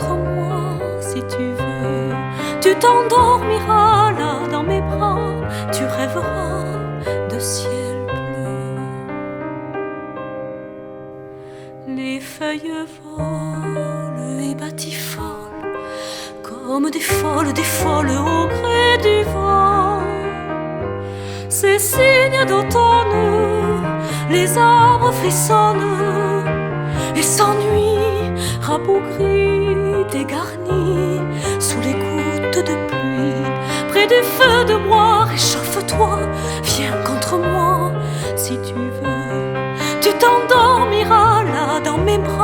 contre moi si tu veux. Tu t'endormiras là dans mes bras, tu rêveras de ciel bleu. Les feuilles volent et batifolent comme des folles au gré du vent. Ces signes d'automne, les arbres frissonnent et s'ennuient, rabougris, dégarnis, sous les gouttes de pluie. Près du feu de bois, réchauffe-toi, viens contre moi si tu veux. Tu t'endormiras là dans mes bras,